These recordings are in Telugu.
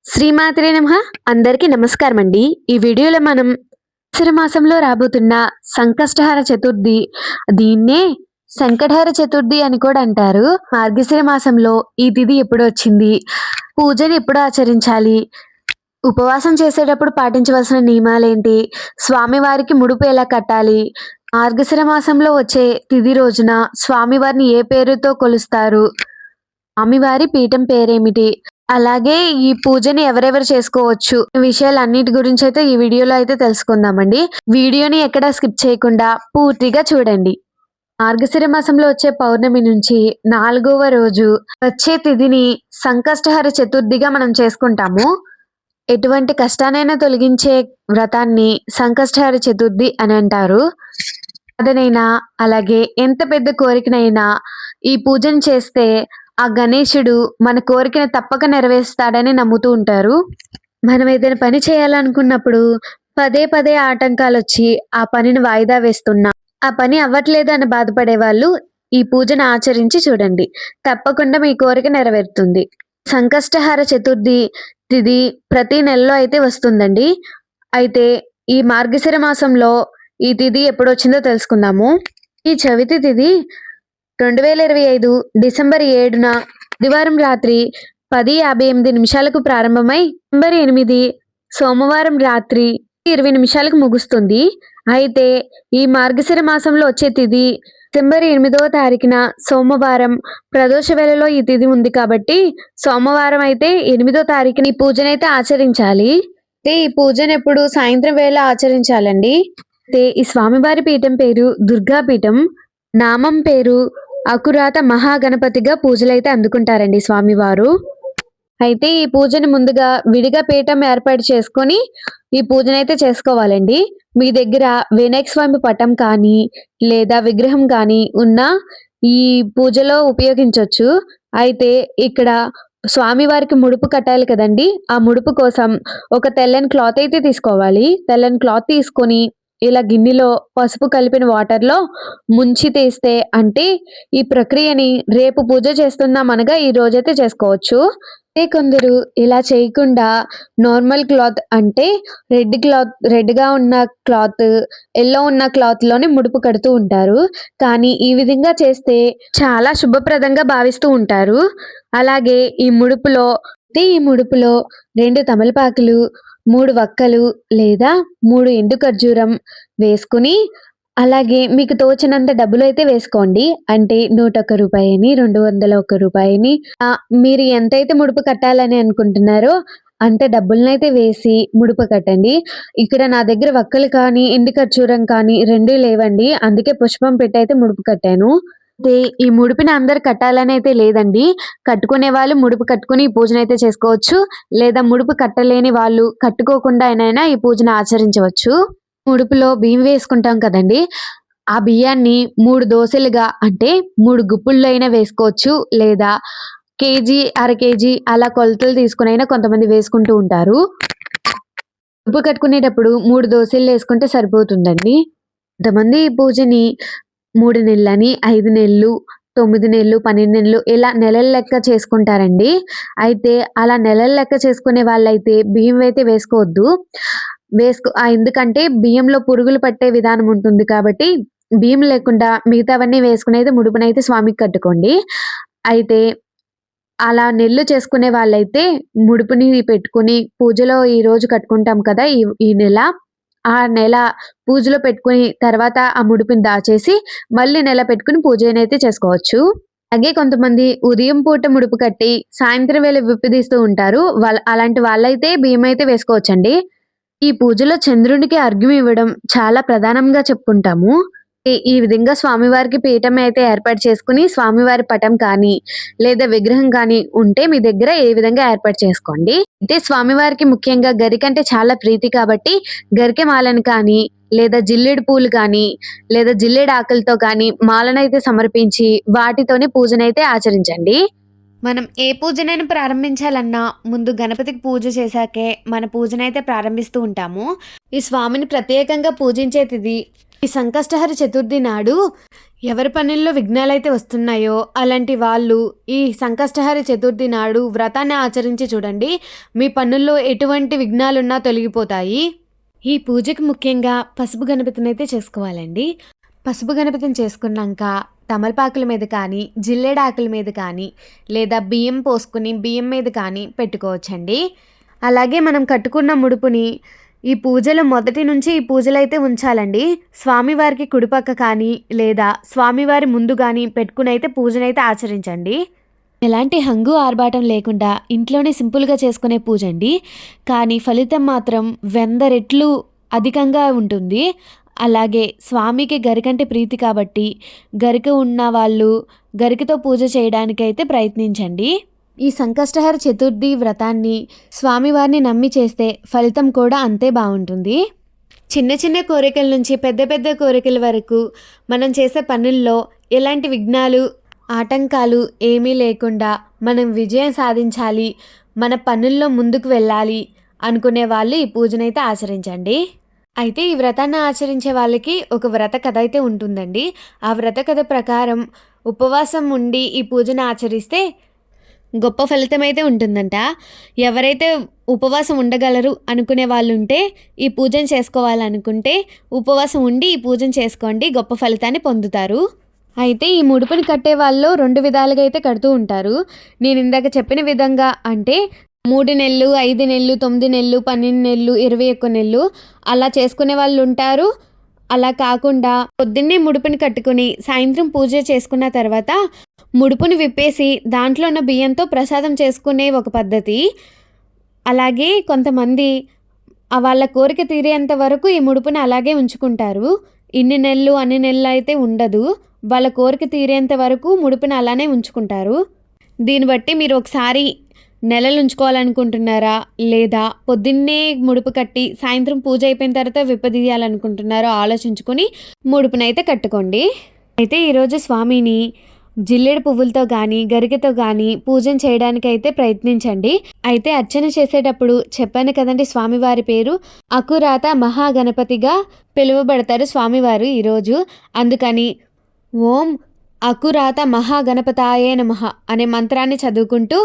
శ్రీమాత్రే నమః. అందరికీ నమస్కారం అండి. ఈ వీడియోలో మనం మార్గశిర మాసంలో రాబోతున్న సంకష్టహర చతుర్థి, దీన్నే సంకటహర చతుర్థి అని కూడా అంటారు. మార్గశిర మాసంలో ఈ తిథి ఎప్పుడు వచ్చింది, పూజను ఎప్పుడు ఆచరించాలి, ఉపవాసం చేసేటప్పుడు పాటించవలసిన నియమాలేంటి, స్వామివారికి ముడుపు ఎలా కట్టాలి, మార్గశిర మాసంలో వచ్చే తిథి రోజున స్వామివారిని ఏ పేరుతో కొలుస్తారు, స్వామివారి పీఠం పేరేమిటి, అలాగే ఈ పూజని ఎవరెవరు చేసుకోవచ్చు, ఈ విషయాలన్నిటి గురించి అయితే ఈ వీడియోలో అయితే తెలుసుకుందామండి. వీడియోని ఎక్కడా స్కిప్ చేయకుండా పూర్తిగా చూడండి. మార్గశిర మాసంలో వచ్చే పౌర్ణమి నుంచి 4వ రోజు వచ్చే తిథిని సంకష్టహర చతుర్థిగా మనం చేసుకుంటాము. ఎటువంటి కష్టానైనా తొలగించే వ్రతాన్ని సంకష్టహర చతుర్థి అని అంటారు. అదనైనా అలాగే ఎంత పెద్ద కోరికనైనా ఈ పూజను చేస్తే ఆ గణేశుడు మన కోరికను తప్పక నెరవేరుస్తాడని నమ్ముతూ ఉంటారు. మనం ఏదైనా పని చేయాలనుకున్నప్పుడు పదే పదే ఆటంకాలు వచ్చి ఆ పనిని వాయిదా వేస్తున్నా, ఆ పని అవ్వట్లేదు అని బాధపడే వాళ్ళు ఈ పూజను ఆచరించి చూడండి, తప్పకుండా మీ కోరిక నెరవేరుతుంది. సంకష్టహార చతుర్థి తిథి ప్రతి నెలలో అయితే వస్తుందండి. అయితే ఈ మార్గశిర మాసంలో ఈ తిథి ఎప్పుడు వచ్చిందో తెలుసుకుందాము. ఈ చవితి తిథి 2025 డిసెంబర్ 7న ఆదివారం రాత్రి 10:58 ప్రారంభమై డిసెంబర్ 8 సోమవారం రాత్రి 20 నిమిషాలకు ముగుస్తుంది. అయితే ఈ మార్గశిర మాసంలో వచ్చే తిథి డిసెంబర్ 8వ తారీఖున సోమవారం ప్రదోష వేళలో ఈ తిథి ఉంది కాబట్టి సోమవారం అయితే 8వ తారీఖున ఈ పూజనైతే ఆచరించాలి. అయితే ఈ పూజను ఎప్పుడు సాయంత్రం వేళ ఆచరించాలండి. అయితే ఈ స్వామివారి పీఠం పేరు దుర్గా పీఠం, నామం పేరు అకురాత మహాగణపతిగా పూజలైతే అందుకుంటారండి స్వామివారు. అయితే ఈ పూజని ముందుగా విడిగా పీఠం ఏర్పాటు చేసుకొని ఈ పూజనైతే చేసుకోవాలండి. మీ దగ్గర వినాయక స్వామి పటం కానీ లేదా విగ్రహం కానీ ఉన్నా ఈ పూజలో ఉపయోగించవచ్చు. అయితే ఇక్కడ స్వామివారికి ముడుపు కట్టాలి కదండి, ఆ ముడుపు కోసం ఒక తెల్లని క్లాత్ అయితే తీసుకోవాలి. తెల్లని క్లాత్ తీసుకొని ఇలా గిన్నెలో పసుపు కలిపిన వాటర్లో ముంచి తీస్తే, అంటే ఈ ప్రక్రియని రేపు పూజ చేస్తున్నాం అనగా ఈ రోజైతే చేసుకోవచ్చు. కొందరు ఇలా చేయకుండా నార్మల్ క్లాత్, అంటే రెడ్గా ఉన్న క్లాత్, ఎల్లో ఉన్న క్లాత్ లోనే ముడుపు కడుతూ ఉంటారు. కానీ ఈ విధంగా చేస్తే చాలా శుభప్రదంగా భావిస్తూ ఉంటారు. అలాగే ఈ ముడుపులో 2 తమలపాకులు, 3 వక్కలు లేదా 3 ఎండు ఖర్జూరం వేసుకుని, అలాగే మీకు తోచినంత డబ్బులైతే వేసుకోండి. అంటే రూ. 101, రూ. 201 మీరు ఎంతైతే ముడుపు కట్టాలని అనుకుంటున్నారో అంత డబ్బులనైతే వేసి ముడుపు కట్టండి. ఇక్కడ నా దగ్గర వక్కలు కానీ ఎండు ఖర్జూరం కానీ 2 లేవండి, అందుకే పుష్పం పెట్టి అయితే ముడుపు కట్టాను. అయితే ఈ ముడుపుని అందరు కట్టాలని అయితే లేదండి. కట్టుకునే వాళ్ళు ముడుపు కట్టుకుని ఈ పూజనైతే చేసుకోవచ్చు. లేదా ముడుపు కట్టలేని వాళ్ళు కట్టుకోకుండా అయినా ఈ పూజను ఆచరించవచ్చు. ముడుపులో బియ్యం వేసుకుంటాం కదండి, ఆ బియ్యాన్ని 3 దోసెలుగా, అంటే 3 గుప్పుల్లో అయినా వేసుకోవచ్చు. లేదా కేజీ, అర కేజీ అలా కొలతలు తీసుకుని అయినా కొంతమంది వేసుకుంటూ ఉంటారు. ముడుపు కట్టుకునేటప్పుడు 3 దోసెలు వేసుకుంటే సరిపోతుందండి. కొంతమంది ఈ పూజని 3 నెలలని, 5 నెలలు, 9 నెలలు, 12 నెలలు ఇలా నెలల లెక్క చేసుకుంటారండి. అయితే అలా నెలల లెక్క చేసుకునే వాళ్ళైతే బియ్యం అయితే వేసుకోవద్దు. ఎందుకంటే బియ్యంలో పురుగులు పట్టే విధానం ఉంటుంది కాబట్టి బియ్యం లేకుండా మిగతావన్నీ వేసుకునేది ముడుపునైతే స్వామికి కట్టుకోండి. అయితే అలా నెల్లు చేసుకునే వాళ్ళైతే ముడుపుని పెట్టుకుని పూజలో ఈ రోజు కట్టుకుంటాం కదా, ఈ నెల, ఆ నెల పూజలో పెట్టుకుని తర్వాత ఆ ముడుపుని దాచేసి మళ్ళీ నెల పెట్టుకుని పూజనైతే చేసుకోవచ్చు. అలాగే కొంతమంది ఉదయం పూట ముడుపు కట్టి సాయంత్రం వేళ విప్పదీస్తూ ఉంటారు. అలాంటి వాళ్ళైతే బియ్యం అయితే వేసుకోవచ్చండి. ఈ పూజలో చంద్రునికి అర్ఘ్యం ఇవ్వడం చాలా ప్రధానంగా చెప్పుకుంటాము. ఈ విధంగా స్వామివారికి పీఠం అయితే ఏర్పాటు చేసుకుని స్వామివారి పటం కానీ లేదా విగ్రహం కానీ ఉంటే మీ దగ్గర ఏ విధంగా ఏర్పాటు చేసుకోండి. అయితే స్వామివారికి ముఖ్యంగా గరికంటే చాలా ప్రీతి కాబట్టి గరికె మాలను కానీ లేదా జిల్లేడు పూలు కానీ లేదా జిల్లేడు ఆకులతో కానీ మాలనైతే సమర్పించి వాటితోనే పూజనైతే ఆచరించండి. మనం ఏ పూజనైనా ప్రారంభించాలన్నా ముందు గణపతికి పూజ చేశాకే మన పూజనైతే ప్రారంభిస్తూ ఉంటాము. ఈ స్వామిని ప్రత్యేకంగా పూజించేది ఈ సంకష్టహర చతుర్థి నాడు ఎవరి పనుల్లో విఘ్నాలైతే వస్తున్నాయో అలాంటి వాళ్ళు ఈ సంకష్టహర చతుర్థి నాడు వ్రతాన్ని ఆచరించి చూడండి. మీ పనుల్లో ఎటువంటి విఘ్నాలున్నా తొలగిపోతాయి. ఈ పూజకి ముఖ్యంగా పసుపు గణపతిని అయితే చేసుకోవాలండి. పసుపు గణపతిని చేసుకున్నాక తమలపాకుల మీద కానీ జిల్లేడాకుల మీద కానీ లేదా బియ్యం పోసుకుని బియ్యం మీద కానీ పెట్టుకోవచ్చండి. అలాగే మనం కట్టుకున్న ముడుపుని ఈ పూజలో మొదటి నుంచి ఈ పూజలు అయితే ఉంచాలండి. స్వామివారికి కుడిపక్క కానీ లేదా స్వామివారి ముందు కానీ పెట్టుకుని అయితే పూజనైతే ఆచరించండి. ఎలాంటి హంగు ఆర్భాటం లేకుండా ఇంట్లోనే సింపుల్గా చేసుకునే పూజ అండి. కానీ ఫలితం మాత్రం 100 రెట్లు అధికంగా ఉంటుంది. అలాగే స్వామికి గరికంటే ప్రీతి కాబట్టి గరిక ఉన్న వాళ్ళు గరికతో పూజ చేయడానికైతే ప్రయత్నించండి. ఈ సంకష్టహర చతుర్థి వ్రతాన్ని స్వామివారిని నమ్మి చేస్తే ఫలితం కూడా అంతే బాగుంటుంది. చిన్న చిన్న కోరికల నుంచి పెద్ద పెద్ద కోరికల వరకు మనం చేసే పనుల్లో ఎలాంటి విఘ్నాలు ఆటంకాలు ఏమీ లేకుండా మనం విజయం సాధించాలి, మన పనుల్లో ముందుకు వెళ్ళాలి అనుకునే వాళ్ళు ఈ పూజనైతే ఆచరించండి. అయితే ఈ వ్రతాన్ని ఆచరించే వాళ్ళకి ఒక వ్రత కథ అయితే ఉంటుందండి. ఆ వ్రత కథ ప్రకారం ఉపవాసం ఉండి ఈ పూజను ఆచరిస్తే గొప్ప ఫలితం అయితే ఉంటుందంట. ఎవరైతే ఉపవాసం ఉండగలరు అనుకునే వాళ్ళు ఉంటే ఈ పూజను చేసుకోవాలనుకుంటే ఉపవాసం ఉండి ఈ పూజను చేసుకోండి, గొప్ప ఫలితాన్ని పొందుతారు. అయితే ఈ ముడుపుని కట్టే వాళ్ళు 2 విధాలుగా అయితే కడుతూ ఉంటారు. నేను ఇందాక చెప్పిన విధంగా అంటే 3 నెలలు, 5 నెలలు, 9 నెలలు, 12 నెలలు, 21 నెలలు అలా చేసుకునే వాళ్ళు ఉంటారు. అలా కాకుండా పొద్దున్నే ముడుపుని కట్టుకుని సాయంత్రం పూజ చేసుకున్న తర్వాత ముడుపుని విప్పేసి దాంట్లో ఉన్న బియ్యంతో ప్రసాదం చేసుకునే ఒక పద్ధతి. అలాగే కొంతమంది వాళ్ళ కోరిక తీరేంత వరకు ఈ ముడుపుని అలాగే ఉంచుకుంటారు. ఇన్ని నెలలు అన్ని నెలలు అయితే ఉండదు. వాళ్ళ కోరిక తీరేంత వరకు ముడుపుని అలానే ఉంచుకుంటారు. దీన్ని బట్టి మీరు ఒకసారి నెలలు ఉంచుకోవాలనుకుంటున్నారా లేదా పొద్దున్నే ముడుపు కట్టి సాయంత్రం పూజ అయిపోయిన తర్వాత విప్పదీయాలనుకుంటున్నారో ఆలోచించుకొని ముడుపునైతే కట్టుకోండి. అయితే ఈరోజు స్వామిని జిల్లేడు పువ్వులతో కానీ గరికతో కానీ పూజన చేయడానికి అయితే ప్రయత్నించండి. అయితే అర్చన చేసేటప్పుడు చెప్పాను కదండి, స్వామివారి పేరు అకురాత మహాగణపతిగా పిలువబడతారు స్వామివారు ఈరోజు. అందుకని ఓం అకురాత మహాగణపతాయే నమః అనే మంత్రాన్ని చదువుకుంటూ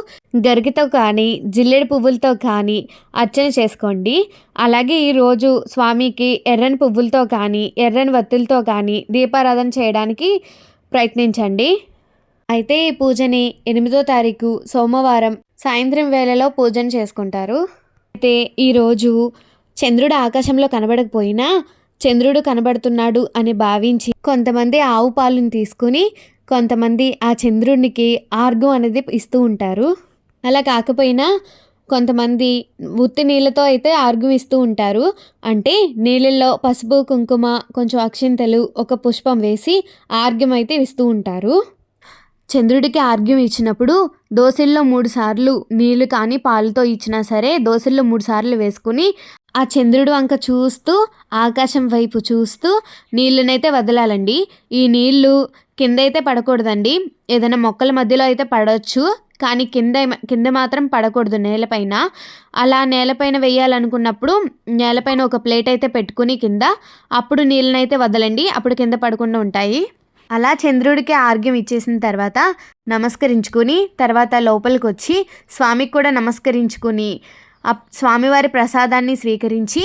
గరికతో కానీ జిల్లేడు పువ్వులతో కానీ అర్చన చేసుకోండి. అలాగే ఈరోజు స్వామికి ఎర్రని పువ్వులతో కానీ ఎర్రని వత్తులతో కానీ దీపారాధన చేయడానికి ప్రయత్నించండి. అయితే ఈ పూజని 8వ తారీఖు సోమవారం సాయంత్రం వేళలో పూజన చేసుకుంటారు. అయితే ఈరోజు చంద్రుడు ఆకాశంలో కనబడకపోయినా చంద్రుడు కనబడుతున్నాడు అని భావించి కొంతమంది ఆవు పాలను తీసుకుని కొంతమంది ఆ చంద్రునికి ఆర్ఘ్యం అనేది ఇస్తూ ఉంటారు. అలా కాకపోయినా కొంతమంది ఉత్తి నీళ్ళతో అయితే ఆర్ఘ్యం ఇస్తూ ఉంటారు. అంటే నీళ్ళల్లో పసుపు కుంకుమ కొంచెం అక్షింతలు ఒక పుష్పం వేసి ఆర్ఘ్యం అయితే ఇస్తూ ఉంటారు. చంద్రుడికి ఆర్ఘ్యం ఇచ్చినప్పుడు దోసెల్లో 3 సార్లు నీళ్లు కానీ పాలతో ఇచ్చినా సరే దోసెల్లో 3 సార్లు వేసుకుని ఆ చంద్రుడు వంక చూస్తూ ఆకాశం వైపు చూస్తూ నీళ్ళనైతే వదలాలండి. ఈ నీళ్లు కింద అయితే పడకూడదండి. ఏదైనా మొక్కల మధ్యలో అయితే పడవచ్చు, కానీ కింద మాత్రం పడకూడదు నేలపైన. అలా నేలపైన వేయాలనుకున్నప్పుడు నేలపైన ఒక ప్లేట్ అయితే పెట్టుకుని కింద అప్పుడు నీళ్ళనైతే వదలండి. అప్పుడు కింద పడకుండా ఉంటాయి. అలా చంద్రుడికి ఆర్ఘ్యం ఇచ్చేసిన తర్వాత నమస్కరించుకుని తర్వాత లోపలికి వచ్చి స్వామికి కూడా నమస్కరించుకుని స్వామివారి ప్రసాదాన్ని స్వీకరించి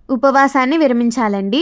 ఉపవాసాన్ని విరమించాలండి.